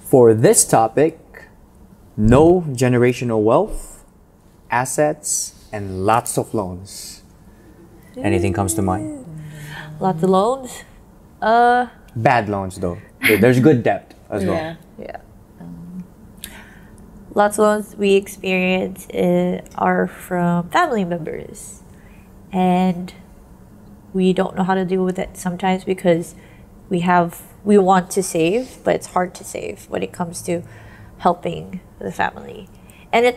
For this topic, no generational wealth, assets, and lots of loans. Anything comes to mind? Lots of loans? Bad loans though. There's good debt as well. Yeah. Lots of loans we experience are from family members. And we don't know how to deal with it sometimes because we want to save, but it's hard to save when it comes to helping the family. And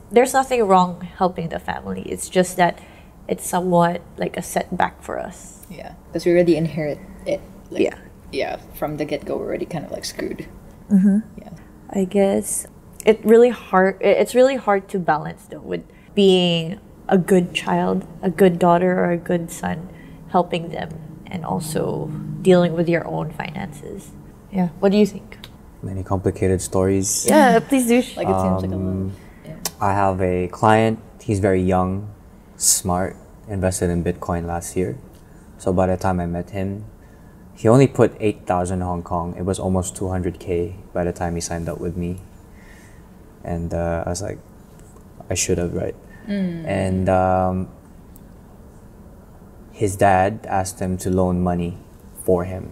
there's nothing wrong helping the family. It's just that it's somewhat like a setback for us. Yeah, because we already inherit it. Like, yeah, from the get-go, we're already kind of like screwed. Yeah, I guess it's really hard to balance though with being a good child, a good daughter, or a good son, helping them, and also dealing with your own finances. Yeah, what do you think? Many complicated stories. Yeah, please do. Like it seems like a lot. Yeah. I have a client. He's very young, smart, invested in Bitcoin last year. So by the time I met him, he only put 8,000 Hong Kong. It was almost 200K by the time he signed up with me. And I was like, I should have, right? And his dad asked him to loan money for him.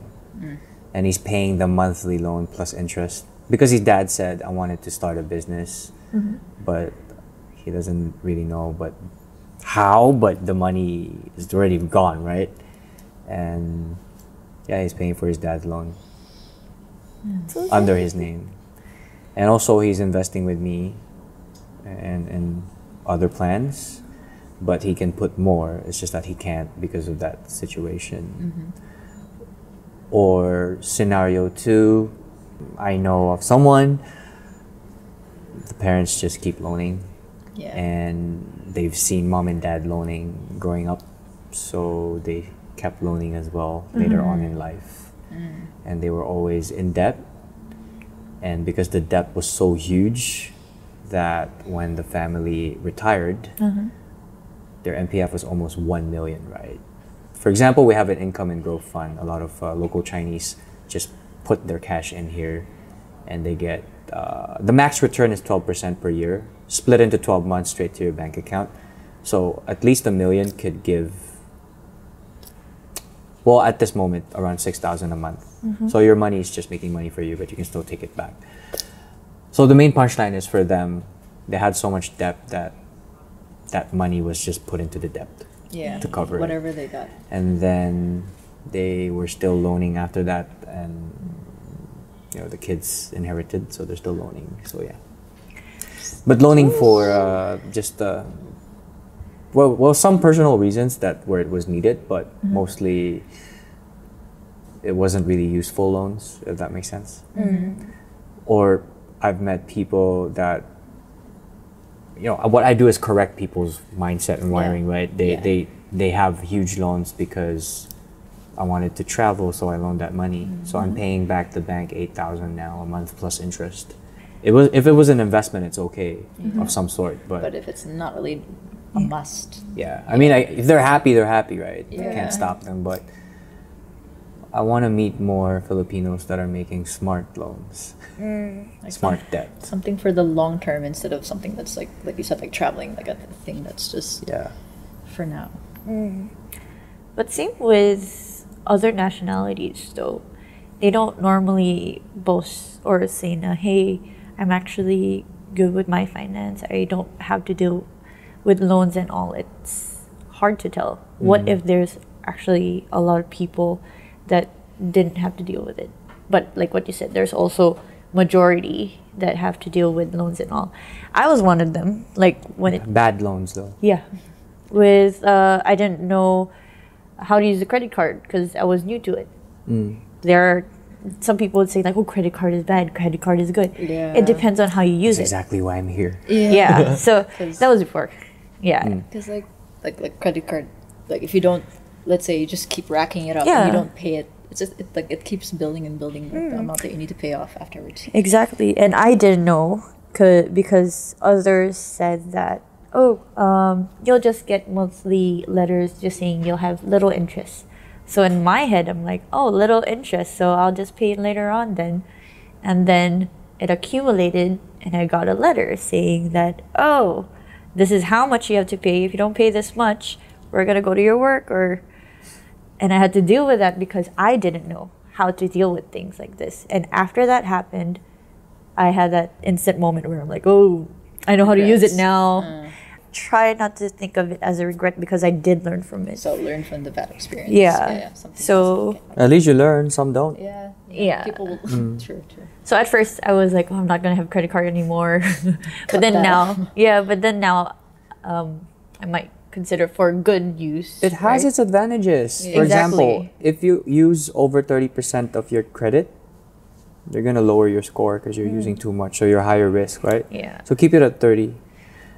And he's paying the monthly loan plus interest. Because his dad said, I wanted to start a business. But he doesn't really know how, but the money is already gone, right? And yeah, he's paying for his dad's loan under his name. And also he's investing with me and other plans, but he can put more. It's just that he can't because of that situation. Or scenario 2, I know of someone, the parents just keep loaning. And they've seen mom and dad loaning growing up, so they kept loaning as well later on in life. And they were always in debt. And because the debt was so huge that when the family retired, their MPF was almost 1 million, right? For example, we have an income and growth fund. A lot of local Chinese just put their cash in here and they get, the max return is 12% per year, split into 12 months straight to your bank account. So at least 1 million could give, well, at this moment, around 6,000 a month. So your money is just making money for you, but you can still take it back. So the main punchline is for them, they had so much debt that that money was just put into the debt to cover whatever it. They got. And then they were still loaning after that, and you know, the kids inherited, so they're still loaning. So yeah, but loaning for just well, some personal reasons that where it was needed, but mostly it wasn't really useful loans, if that makes sense. Or I've met people that, you know, what I do is correct people's mindset and wiring, right? They have huge loans because I wanted to travel, so I loaned that money. So I'm paying back the bank 8,000 now a month plus interest. If it was an investment, it's okay of some sort, but if it's not really a must. I mean, if they're happy, right? You can't stop them, but I want to meet more Filipinos that are making smart loans, Like smart debt. Something for the long term instead of something that's like you said, like traveling, like a thing that's just for now. But same with other nationalities though. They don't normally boast or say, hey, I'm actually good with my finance. I don't have to deal with loans and all. It's hard to tell. What if there's actually a lot of people that didn't have to deal with it? But like what you said, there's also majority that have to deal with loans and all. I was one of them. Like when it Bad loans though. With I didn't know how to use a credit card because I was new to it. There are some people would say like, oh, credit card is bad, credit card is good. It depends on how you use That's exactly why I'm here. So that was before. Because like credit card, like if you don't, let's say you just keep racking it up and you don't pay it, it's just it keeps building and building, like, the amount that you need to pay off afterwards. Exactly. And I didn't know because others said that, you'll just get monthly letters just saying you'll have little interest. So in my head, I'm like, oh, little interest, so I'll just pay it later on then. And then it accumulated, and I got a letter saying that, oh, this is how much you have to pay. If you don't pay this much, we're gonna go to your work. And I had to deal with that because I didn't know how to deal with things like this. And after that happened, I had that instant moment where I'm like, oh, I know how to use it now. Try not to think of it as a regret because I did learn from it. So learn from the bad experience. Yeah. So at least you learn, some don't. Yeah. People will, true. So at first I was like, oh, I'm not gonna have a credit card anymore. But then now I might consider for good use. It has its advantages. For example, if you use over 30% of your credit, they're gonna lower your score because you're using too much, so you're higher risk, right? Yeah. So keep it at 30.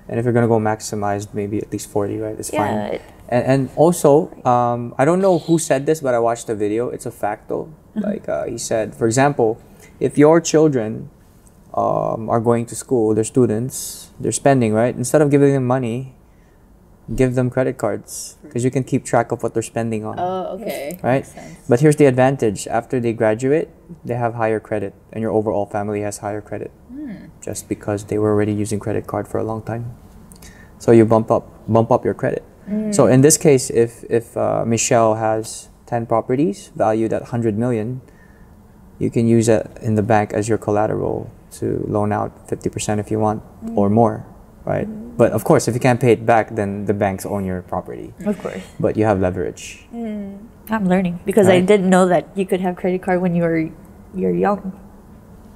And if you're gonna go maximized, maybe at least 40, right? It's fine. And also, I don't know who said this, but I watched the video. It's a fact though. Like he said, for example, if your children are going to school, they're students, they're spending, right? Instead of giving them money, give them credit cards because you can keep track of what they're spending on. Oh, okay. Right? But here's the advantage. After they graduate, they have higher credit and your overall family has higher credit just because they were already using credit card for a long time. So you bump up your credit. So in this case, if Michelle has 10 properties valued at 100 million, you can use it in the bank as your collateral to loan out 50% if you want or more, right? But of course, if you can't pay it back, then the banks own your property. Of course. But you have leverage. I'm learning because I didn't know that you could have credit card when you're young,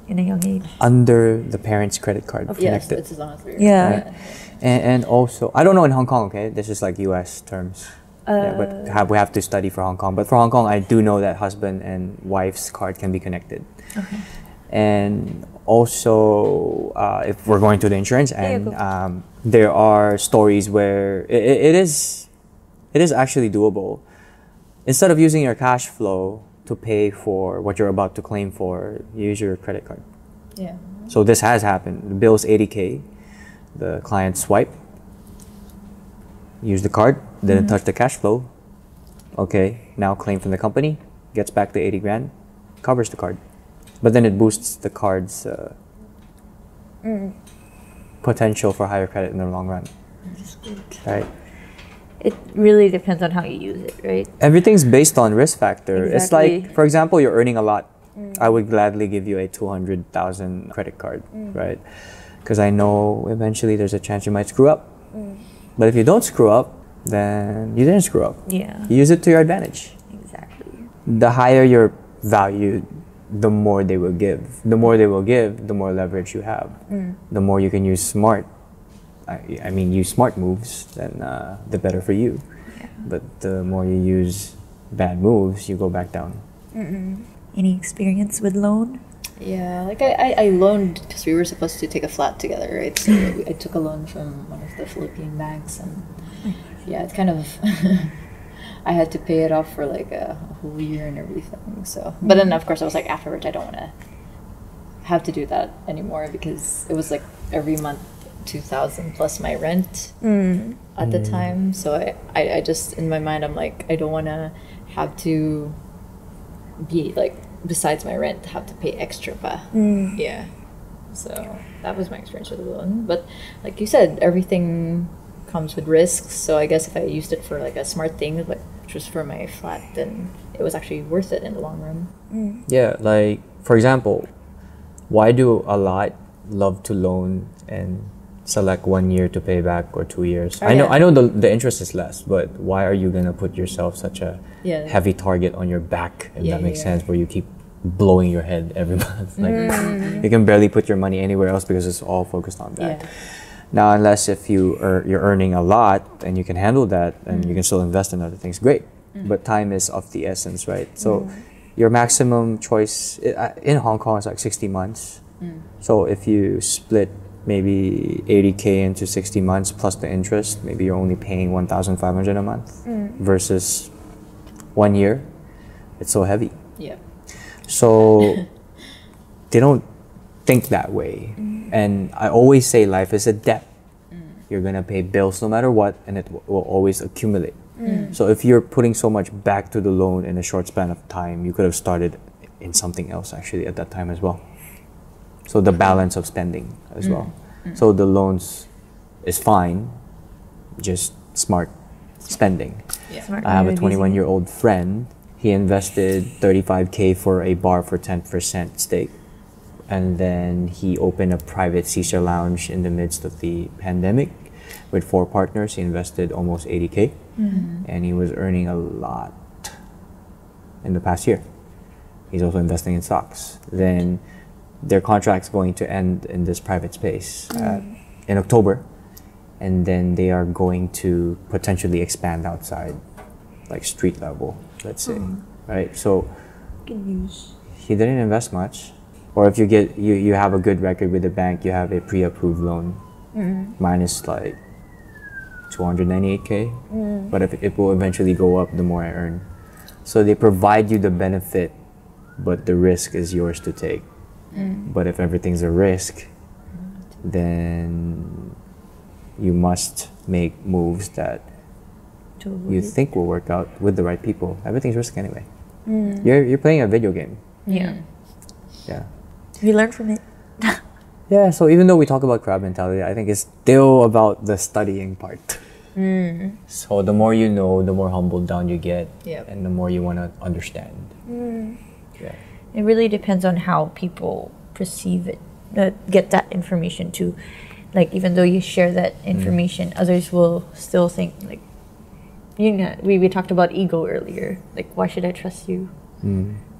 in a young age. Under the parents' credit card connected. Yes, it's as long as we're Yeah. And also, I don't know in Hong Kong, okay? This is like US terms. But we have to study for Hong Kong. But for Hong Kong, I do know that husband and wife's card can be connected. Okay. And also, if we're going to the insurance, and there are stories where it is actually doable. Instead of using your cash flow to pay for what you're about to claim for, you use your credit card. Yeah. So this has happened. The bill's 80K. The client swipe, use the card, didn't touch the cash flow. Okay, now claim from the company, gets back the 80 grand, covers the card. But then it boosts the card's potential for higher credit in the long run. Right? It really depends on how you use it, right? Everything's based on risk factor. Exactly. It's like, for example, you're earning a lot. I would gladly give you a 200,000 credit card, right? Because I know eventually there's a chance you might screw up. But if you don't screw up, then you didn't screw up. Yeah. You use it to your advantage. Exactly. The higher your value, the more they will give. The more they will give, the more leverage you have. The more you can use smart. I mean, use smart moves, then the better for you. Yeah. But the more you use bad moves, you go back down. Any experience with loan? Yeah, like I loaned because we were supposed to take a flat together, right? So I took a loan from one of the Philippine banks, and yeah, it's kind of I had to pay it off for like a whole year and everything. So, but then of course I was like, afterwards I don't want to have to do that anymore because it was like every month 2,000 plus my rent at the time. So I just in my mind I'm like, I don't want to have to be like, besides my rent, have to pay extra pa. Yeah. So that was my experience with the loan. But like you said, everything comes with risks. So I guess if I used it for like a smart thing, like which was for my flat, then it was actually worth it in the long run. Yeah, like for example, why do a lot love to loan and select 1 year to pay back or 2 years? I know the interest is less, but why are you gonna put yourself such a heavy target on your back, if that makes sense, where you keep blowing your head every month? Like you can barely put your money anywhere else because it's all focused on that. Now, unless if you're earning a lot and you can handle that and you can still invest in other things, great. But time is of the essence, right? So your maximum choice in Hong Kong is like 60 months. So if you split maybe 80K into 60 months plus the interest, maybe you're only paying 1,500 a month versus 1 year. It's so heavy. Yeah. So they don't think that way. And I always say life is a debt. You're gonna pay bills no matter what, and it will always accumulate. So if you're putting so much back to the loan in a short span of time, you could have started in something else actually at that time as well. So the balance of spending as well. So the loans is fine, just smart spending. Smart I have a way of using it. 21-year-old friend. He invested 35K for a bar for 10% stake. And then he opened a private shisha lounge in the midst of the pandemic with 4 partners. He invested almost 80K. And he was earning a lot in the past year. He's also investing in stocks. Then their contract's going to end in this private space in October. And then they are going to potentially expand outside, like street level, let's say, right? So Good news. he didn't invest much. Or if you get, you have a good record with the bank, you have a pre-approved loan. Mine is like 298K, but if it will eventually go up the more I earn. So they provide you the benefit, but the risk is yours to take. But if everything's a risk, then you must make moves that you think will work out with the right people. Everything's risk anyway. You're playing a video game. Yeah. Yeah. We learn from it. Yeah, so even though we talk about crab mentality, I think it's still about the studying part. So the more you know, the more humbled down you get, and the more you want to understand. Yeah. It really depends on how people perceive it, get that information too. Like, even though you share that information, others will still think, like, you know, we talked about ego earlier. Like, why should I trust you?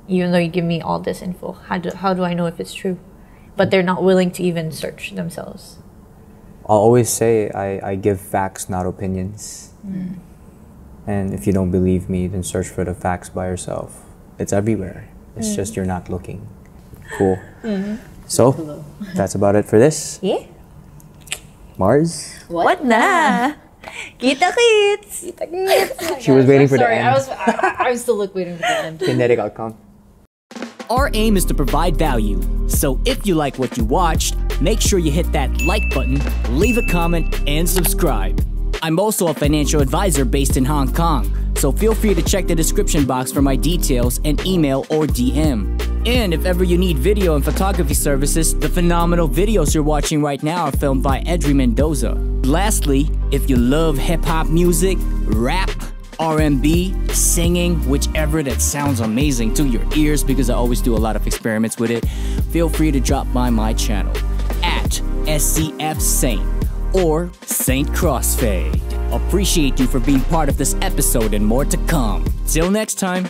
Even though you give me all this info, how do I know if it's true? But they're not willing to even search themselves. I'll always say I give facts, not opinions. And if you don't believe me, then search for the facts by yourself. It's everywhere. It's just you're not looking. Cool. So, that's about it for this. Yeah. Mars? What na? Kita-kits! She was waiting for the Sorry, end. I was still waiting for the end. Kinetic outcome. Our aim is to provide value, so if you like what you watched, make sure you hit that like button, leave a comment, and subscribe. I'm also a financial advisor based in Hong Kong, so feel free to check the description box for my details and email or DM. And if ever you need video and photography services, the phenomenal videos you're watching right now are filmed by Edri Mendoza. Lastly, if you love hip-hop music, rap, R&B, singing, whichever that sounds amazing to your ears, because I always do a lot of experiments with it, feel free to drop by my channel at @SCF or Saint Crossfade. Appreciate you for being part of this episode and more to come. Till next time.